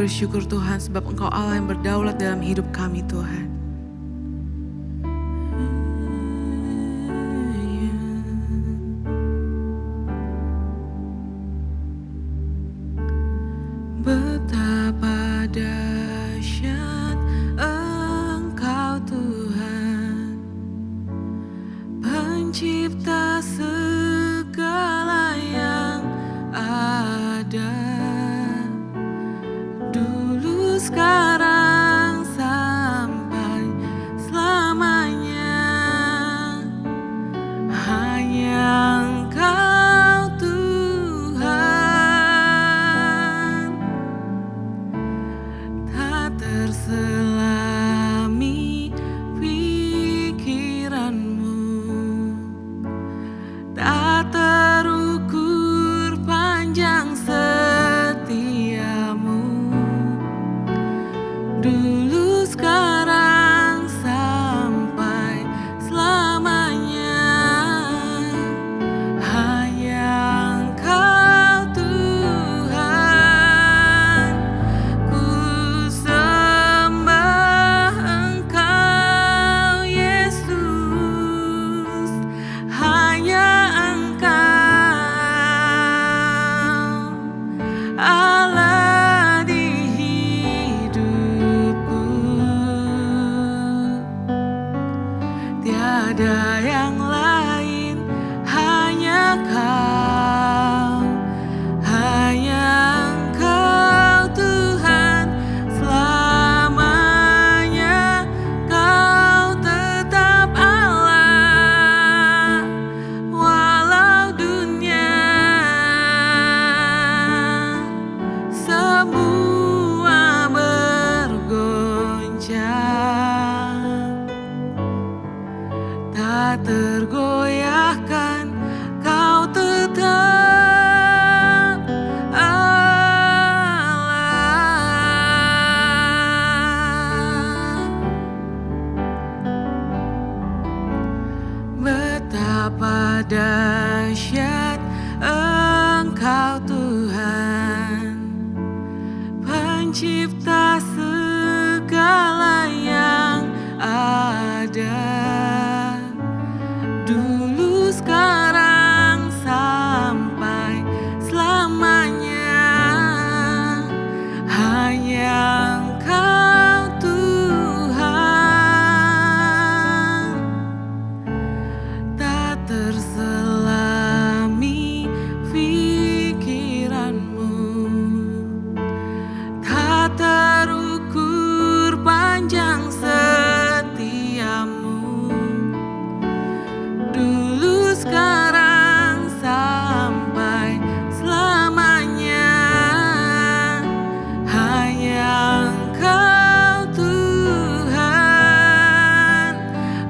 bersyukur Tuhan sebab Engkau Allah yang berdaulat dalam hidup kami Tuhan. Betapa dahsyat Engkau Tuhan, pencipta segala yang ada, dulu, sekarang, sampai selamanya. Hanya Engkau Tuhan, tak terselami pikiranmu, tak terukur panjang setiamu, dulu, sekarang, sampai selamanya. Hanya Engkau Tuhan, ku sembah Engkau Yesus. Hanya Engkau Allah di hidupku, tiada yang lain, hanya Kau, hanya Engkau Tuhan selamanya. Kau tetap Allah, walau dunia semua bergoncang, tak tergoyahkan. Kau tetap Allah. Betapa dahsyat Engkau Tuhan, pencipta segala yang ada, dulu, sekarang, sampai selamanya. Hanya Engkau Tuhan, tak terselami pikiranmu, tak terukur panjang setiamu, dulu, sekarang, sampai selamanya. Hanya Engkau Tuhan,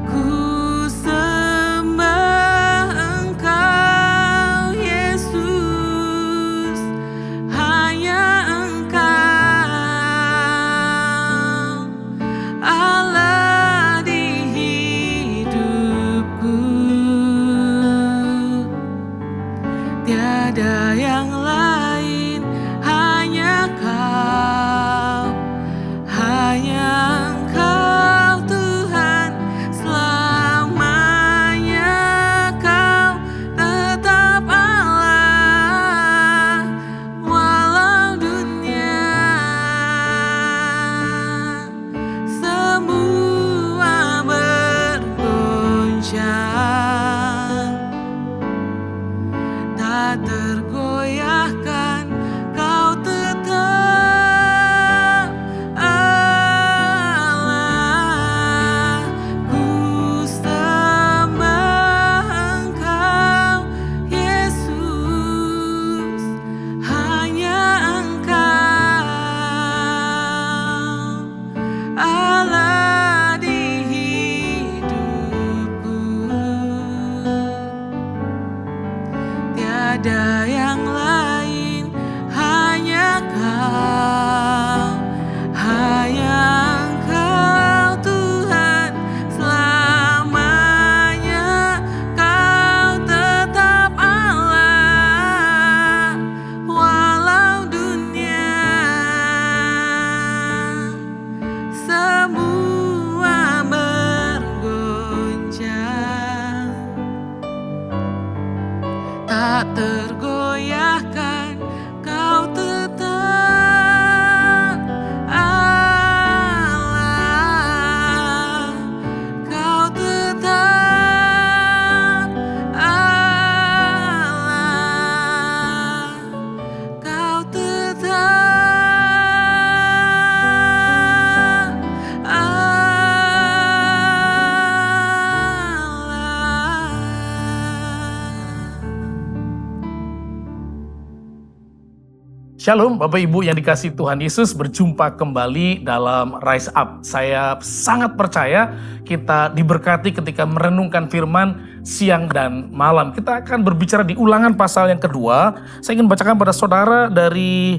ku sembah Engkau Yesus. Hanya Engkau Allah di hidupku, tiada yang lain, hanya Kau, hanya Engkau Tuhan selamanya. Kau tetap Allah, walau dunia semua bergoncang, tak tergoyahkan. Kau tetap Allah. Shalom Bapak Ibu yang dikasihi Tuhan Yesus, berjumpa kembali dalam Rise Up. Saya sangat percaya kita diberkati ketika merenungkan firman siang dan malam. Kita akan berbicara di Ulangan pasal yang kedua. Saya ingin bacakan pada saudara dari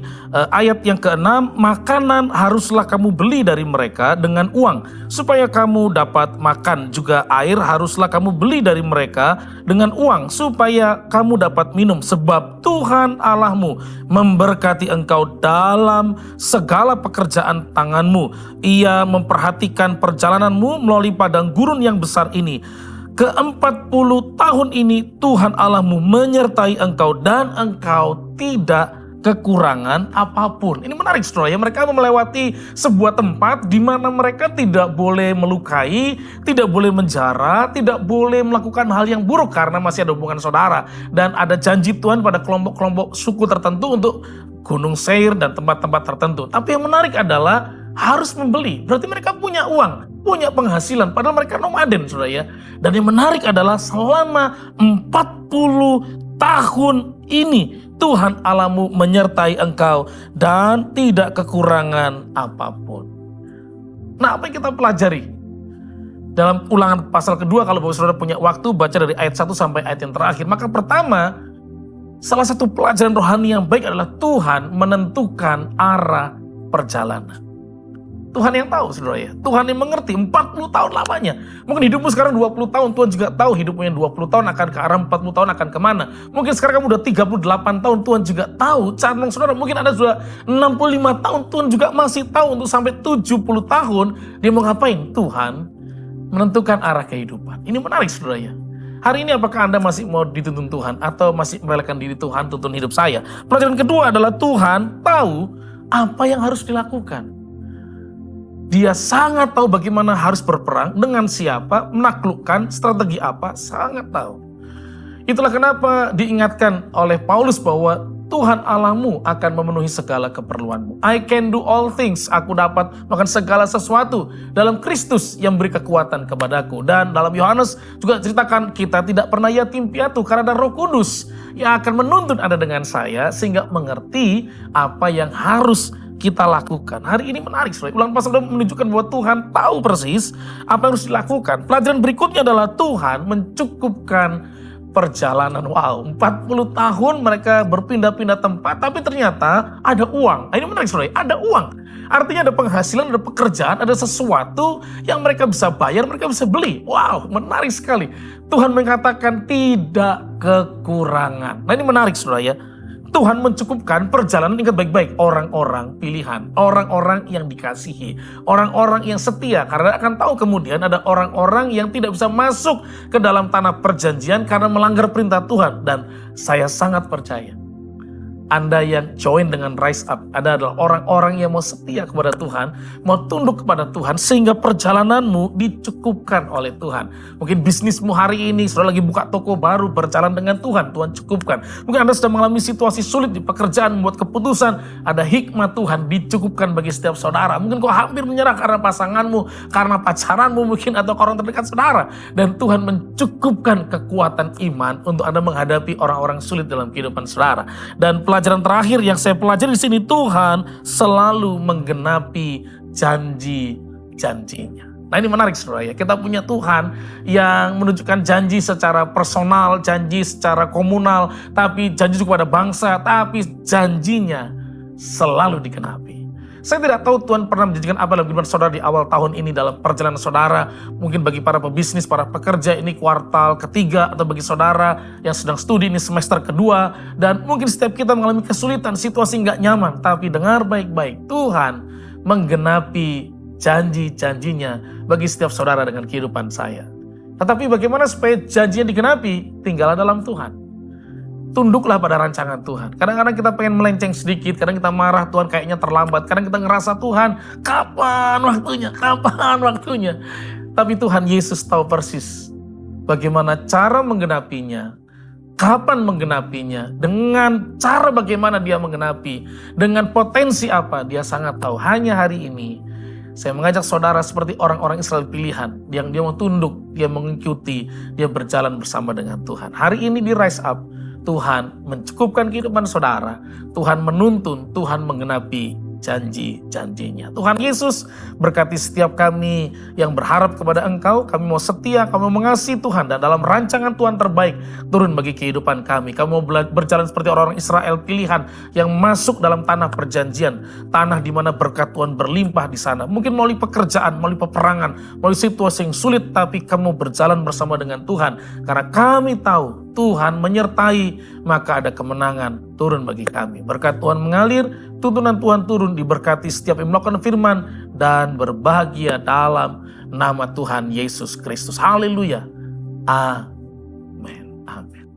ayat yang ke-6. Makanan haruslah kamu beli dari mereka dengan uang, supaya kamu dapat makan. Juga air haruslah kamu beli dari mereka dengan uang, supaya kamu dapat minum. Sebab Tuhan Allahmu memberkati engkau dalam segala pekerjaan tanganmu. Ia memperhatikan perjalananmu melalui padang gurun yang besar ini. Ke-40 tahun ini Tuhan Allahmu menyertai engkau dan engkau tidak kekurangan apapun. Ini menarik saudara ya, mereka melewati sebuah tempat di mana mereka tidak boleh melukai, tidak boleh menjara, tidak boleh melakukan hal yang buruk karena masih ada hubungan saudara. Dan ada janji Tuhan pada kelompok-kelompok suku tertentu untuk Gunung Seir dan tempat-tempat tertentu. Tapi yang menarik adalah harus membeli, berarti mereka punya uang, punya penghasilan, padahal mereka nomaden saudara ya. Dan yang menarik adalah selama 40 tahun ini Tuhan Allahmu menyertai engkau dan tidak kekurangan apapun. Nah, apa yang kita pelajari dalam Ulangan pasal kedua? Kalau Bapak Saudara punya waktu, baca dari ayat 1 sampai ayat yang terakhir. Maka pertama, salah satu pelajaran rohani yang baik adalah Tuhan menentukan arah perjalanan. Tuhan yang tahu saudara ya, Tuhan yang mengerti 40 tahun lamanya. Mungkin hidupmu sekarang 20 tahun, Tuhan juga tahu hidupmu yang 20 tahun akan ke arah 40 tahun akan kemana. Mungkin sekarang kamu udah 38 tahun, Tuhan juga tahu. Cadang saudara, mungkin Anda sudah 65 tahun, Tuhan juga masih tahu untuk sampai 70 tahun. Dia mau ngapain? Tuhan menentukan arah kehidupan. Ini menarik saudara ya. Hari ini apakah Anda masih mau dituntun Tuhan atau masih merelakan diri Tuhan tuntun hidup saya? Pelajaran kedua adalah Tuhan tahu apa yang harus dilakukan. Dia sangat tahu bagaimana harus berperang, dengan siapa, menaklukkan, strategi apa, sangat tahu. Itulah kenapa diingatkan oleh Paulus bahwa Tuhan Allahmu akan memenuhi segala keperluanmu. I can do all things, aku dapat melakukan segala sesuatu dalam Kristus yang beri kekuatan kepadaku. Dan dalam Yohanes juga ceritakan kita tidak pernah yatim piatu karena ada Roh Kudus yang akan menuntun Anda dengan saya sehingga mengerti apa yang harus kita lakukan. Hari ini menarik saudara. Ulangan pasal 2 menunjukkan bahwa Tuhan tahu persis apa yang harus dilakukan. Pelajaran berikutnya adalah Tuhan mencukupkan perjalanan. Wow, 40 tahun mereka berpindah-pindah tempat, tapi ternyata ada uang. Ini menarik saudara, ada uang. Artinya ada penghasilan, ada pekerjaan, ada sesuatu yang mereka bisa bayar, mereka bisa beli. Wow, menarik sekali. Tuhan mengatakan tidak kekurangan. Nah ini menarik saudara ya. Tuhan mencukupkan perjalanan, ingat baik-baik, orang-orang pilihan, orang-orang yang dikasihi, orang-orang yang setia. Karena akan tahu kemudian ada orang-orang yang tidak bisa masuk ke dalam tanah perjanjian karena melanggar perintah Tuhan. Dan saya sangat percaya Anda yang join dengan Rise Up, Anda adalah orang-orang yang mau setia kepada Tuhan, mau tunduk kepada Tuhan, sehingga perjalananmu dicukupkan oleh Tuhan. Mungkin bisnismu hari ini, saudara lagi buka toko baru, berjalan dengan Tuhan, Tuhan cukupkan. Mungkin Anda sedang mengalami situasi sulit di pekerjaan, membuat keputusan, ada hikmat Tuhan dicukupkan bagi setiap saudara. Mungkin kau hampir menyerah karena pasanganmu, karena pacaranmu mungkin, atau orang terdekat saudara. Dan Tuhan mencukupkan kekuatan iman untuk Anda menghadapi orang-orang sulit dalam kehidupan saudara. Dan pelajaran terakhir yang saya pelajari di sini, Tuhan selalu menggenapi janji-janjinya. Nah ini menarik saudara ya, kita punya Tuhan yang menunjukkan janji secara personal, janji secara komunal, tapi janji juga pada bangsa, tapi janjinya selalu digenapi. Saya tidak tahu Tuhan pernah menjanjikan apa dalam kehidupan saudara di awal tahun ini dalam perjalanan saudara. Mungkin bagi para pebisnis, para pekerja ini kuartal ketiga, atau bagi saudara yang sedang studi ini semester kedua. Dan mungkin setiap kita mengalami kesulitan, situasi nggak nyaman. Tapi dengar baik-baik, Tuhan menggenapi janji-janjinya bagi setiap saudara dengan kehidupan saya. Tetapi bagaimana supaya janjinya digenapi? Tinggallah dalam Tuhan. Tunduklah pada rancangan Tuhan. Kadang-kadang kita pengen melenceng sedikit, kadang kita marah Tuhan kayaknya terlambat, kadang kita ngerasa Tuhan kapan waktunya, kapan waktunya. Tapi Tuhan Yesus tahu persis bagaimana cara menggenapinya, kapan menggenapinya, dengan cara bagaimana dia menggenapi, dengan potensi apa dia sangat tahu. Hanya hari ini saya mengajak saudara seperti orang-orang Israel pilihan, yang dia mau tunduk, dia mengikuti, dia berjalan bersama dengan Tuhan. Hari ini di Rise Up, Tuhan mencukupkan kehidupan saudara, Tuhan menuntun, Tuhan menggenapi janji-janjinya. Tuhan Yesus berkati setiap kami yang berharap kepada Engkau. Kami mau setia, kami mau mengasihi Tuhan, dan dalam rancangan Tuhan terbaik turun bagi kehidupan kami. Kami mau berjalan seperti orang-orang Israel pilihan yang masuk dalam tanah perjanjian, tanah di mana berkat Tuhan berlimpah di sana. Mungkin melalui pekerjaan, melalui peperangan, melalui situasi yang sulit, tapi kamu berjalan bersama dengan Tuhan karena kami tahu Tuhan menyertai, maka ada kemenangan turun bagi kami. Berkat Tuhan mengalir, tuntunan Tuhan turun, diberkati setiap yang melakukan firman, dan berbahagia dalam nama Tuhan Yesus Kristus. Haleluya. Amin. Amin.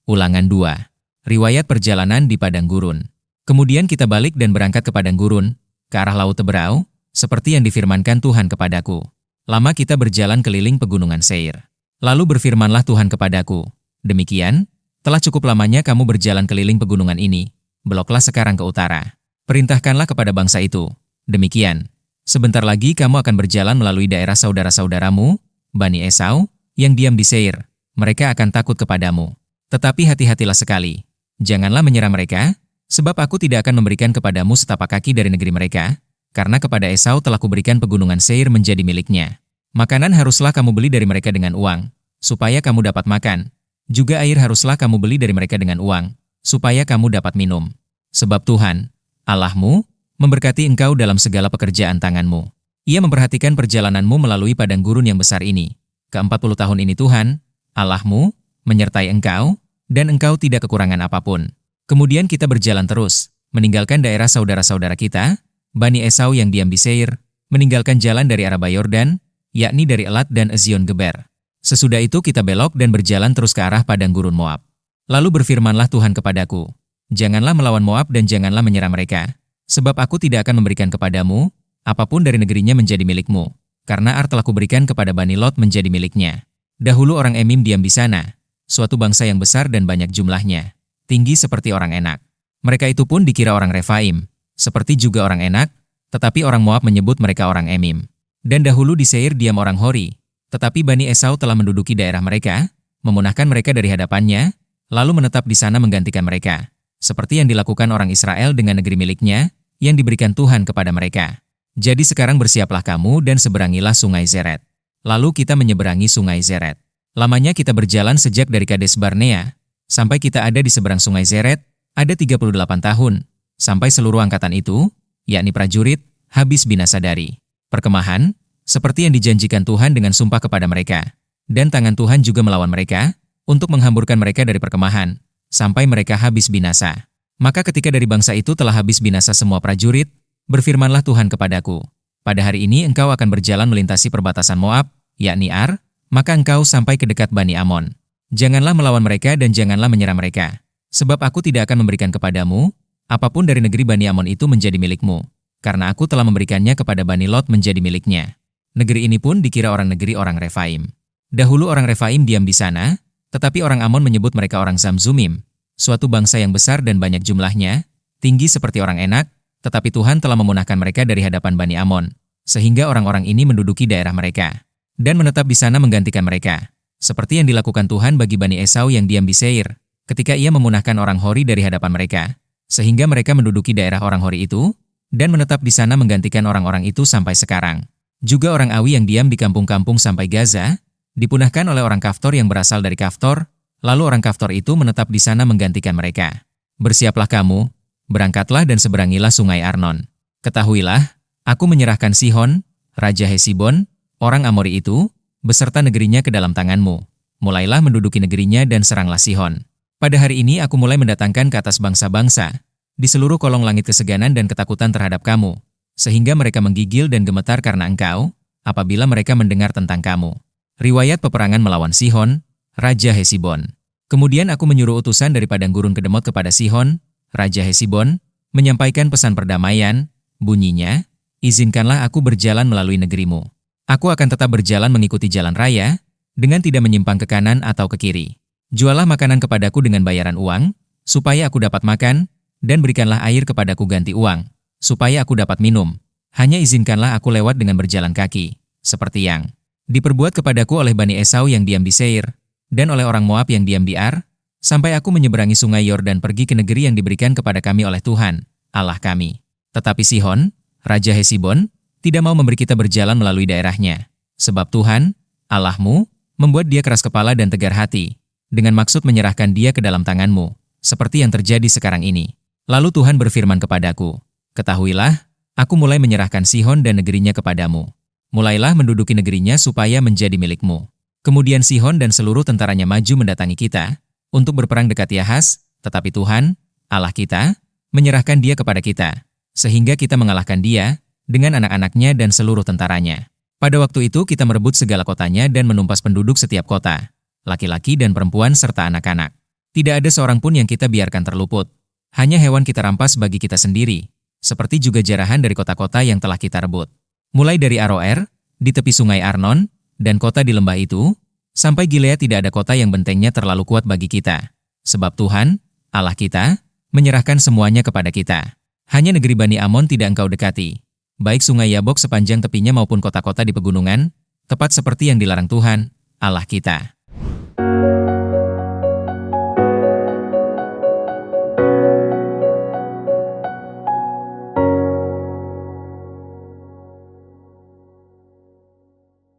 Ulangan 2. Riwayat perjalanan di padang gurun. Kemudian kita balik dan berangkat ke padang gurun, ke arah Laut Teberau, seperti yang difirmankan Tuhan kepadaku. Lama kita berjalan keliling pegunungan Seir. Lalu berfirmanlah Tuhan kepadaku, demikian, telah cukup lamanya kamu berjalan keliling pegunungan ini, beloklah sekarang ke utara. Perintahkanlah kepada bangsa itu, demikian, sebentar lagi kamu akan berjalan melalui daerah saudara-saudaramu, Bani Esau, yang diam di Seir, mereka akan takut kepadamu. Tetapi hati-hatilah sekali, janganlah menyerang mereka, sebab aku tidak akan memberikan kepadamu setapak kaki dari negeri mereka, karena kepada Esau telah kuberikan pegunungan Seir menjadi miliknya. Makanan haruslah kamu beli dari mereka dengan uang, supaya kamu dapat makan. Juga air haruslah kamu beli dari mereka dengan uang, supaya kamu dapat minum. Sebab Tuhan, Allahmu, memberkati engkau dalam segala pekerjaan tanganmu. Ia memperhatikan perjalananmu melalui padang gurun yang besar ini. Ke-40 tahun ini Tuhan, Allahmu, menyertai engkau, dan engkau tidak kekurangan apapun. Kemudian kita berjalan terus, meninggalkan daerah saudara-saudara kita, Bani Esau yang diam di Seir, meninggalkan jalan dari Araba Yordan, yakni dari Elat dan Ezion Geber. Sesudah itu kita belok dan berjalan terus ke arah padang gurun Moab. Lalu berfirmanlah Tuhan kepadaku, janganlah melawan Moab dan janganlah menyerang mereka, sebab aku tidak akan memberikan kepadamu apapun dari negerinya menjadi milikmu, karena Ar telah kuberikan kepada Bani Lot menjadi miliknya. Dahulu orang Emim diam di sana, suatu bangsa yang besar dan banyak jumlahnya, tinggi seperti orang Enak. Mereka itu pun dikira orang Refaim, seperti juga orang Enak, tetapi orang Moab menyebut mereka orang Emim. Dan dahulu di Seir diam orang Hori, tetapi Bani Esau telah menduduki daerah mereka, memunahkan mereka dari hadapannya, lalu menetap di sana menggantikan mereka, seperti yang dilakukan orang Israel dengan negeri miliknya, yang diberikan Tuhan kepada mereka. Jadi sekarang bersiaplah kamu dan seberangilah sungai Zeret. Lalu kita menyeberangi sungai Zeret. Lamanya kita berjalan sejak dari Kades Barnea, sampai kita ada di seberang sungai Zeret, ada 38 tahun, sampai seluruh angkatan itu, yakni prajurit, habis binasa dari perkemahan, seperti yang dijanjikan Tuhan dengan sumpah kepada mereka. Dan tangan Tuhan juga melawan mereka, untuk menghamburkan mereka dari perkemahan, sampai mereka habis binasa. Maka ketika dari bangsa itu telah habis binasa semua prajurit, berfirmanlah Tuhan kepadaku, pada hari ini engkau akan berjalan melintasi perbatasan Moab, yakni Ar, maka engkau sampai ke dekat Bani Amon. Janganlah melawan mereka dan janganlah menyerang mereka, sebab aku tidak akan memberikan kepadamu apapun dari negeri Bani Amon itu menjadi milikmu, karena aku telah memberikannya kepada Bani Lot menjadi miliknya. Negeri ini pun dikira orang negeri orang Refaim. Dahulu orang Refaim diam di sana, tetapi orang Amon menyebut mereka orang Zamzumim, suatu bangsa yang besar dan banyak jumlahnya, tinggi seperti orang Enak, tetapi Tuhan telah memunahkan mereka dari hadapan Bani Amon, sehingga orang-orang ini menduduki daerah mereka, dan menetap di sana menggantikan mereka, seperti yang dilakukan Tuhan bagi Bani Esau yang diam di Seir, ketika ia memunahkan orang Hori dari hadapan mereka, sehingga mereka menduduki daerah orang Hori itu, dan menetap di sana menggantikan orang-orang itu sampai sekarang. Juga orang Awi yang diam di kampung-kampung sampai Gaza, dipunahkan oleh orang Kaftor yang berasal dari Kaftor, lalu orang Kaftor itu menetap di sana menggantikan mereka. Bersiaplah kamu, berangkatlah dan seberangilah sungai Arnon. Ketahuilah, aku menyerahkan Sihon, Raja Hesibon, orang Amori itu, beserta negerinya ke dalam tanganmu. Mulailah menduduki negerinya dan seranglah Sihon. Pada hari ini aku mulai mendatangkan ke atas bangsa-bangsa, di seluruh kolong langit keseganan dan ketakutan terhadap kamu, sehingga mereka menggigil dan gemetar karena engkau, apabila mereka mendengar tentang kamu. Riwayat peperangan melawan Sihon, Raja Hesibon. Kemudian aku menyuruh utusan dari padang gurun Kedemot kepada Sihon, Raja Hesibon, menyampaikan pesan perdamaian, bunyinya, izinkanlah aku berjalan melalui negerimu. Aku akan tetap berjalan mengikuti jalan raya, dengan tidak menyimpang ke kanan atau ke kiri. Jualah makanan kepadaku dengan bayaran uang, supaya aku dapat makan, dan berikanlah air kepadaku ganti uang, supaya aku dapat minum. Hanya izinkanlah aku lewat dengan berjalan kaki, seperti yang diperbuat kepadaku oleh Bani Esau yang diam di Seir, dan oleh orang Moab yang diam di Ar, sampai aku menyeberangi sungai Yordan pergi ke negeri yang diberikan kepada kami oleh Tuhan, Allah kami. Tetapi Sihon, Raja Hesibon, tidak mau memberi kita berjalan melalui daerahnya. Sebab Tuhan, Allahmu, membuat dia keras kepala dan tegar hati, dengan maksud menyerahkan dia ke dalam tanganmu, seperti yang terjadi sekarang ini. Lalu Tuhan berfirman kepadaku, ketahuilah, aku mulai menyerahkan Sihon dan negerinya kepadamu. Mulailah menduduki negerinya supaya menjadi milikmu. Kemudian Sihon dan seluruh tentaranya maju mendatangi kita, untuk berperang dekat Yahas, tetapi Tuhan, Allah kita, menyerahkan dia kepada kita, sehingga kita mengalahkan dia, dengan anak-anaknya dan seluruh tentaranya. Pada waktu itu kita merebut segala kotanya dan menumpas penduduk setiap kota, laki-laki dan perempuan serta anak-anak. Tidak ada seorang pun yang kita biarkan terluput. Hanya hewan kita rampas bagi kita sendiri, seperti juga jarahan dari kota-kota yang telah kita rebut. Mulai dari Aroer, di tepi sungai Arnon, dan kota di lembah itu, sampai Gilead tidak ada kota yang bentengnya terlalu kuat bagi kita. Sebab Tuhan, Allah kita, menyerahkan semuanya kepada kita. Hanya negeri Bani Amon tidak engkau dekati. Baik sungai Yabok sepanjang tepinya maupun kota-kota di pegunungan, tepat seperti yang dilarang Tuhan, Allah kita.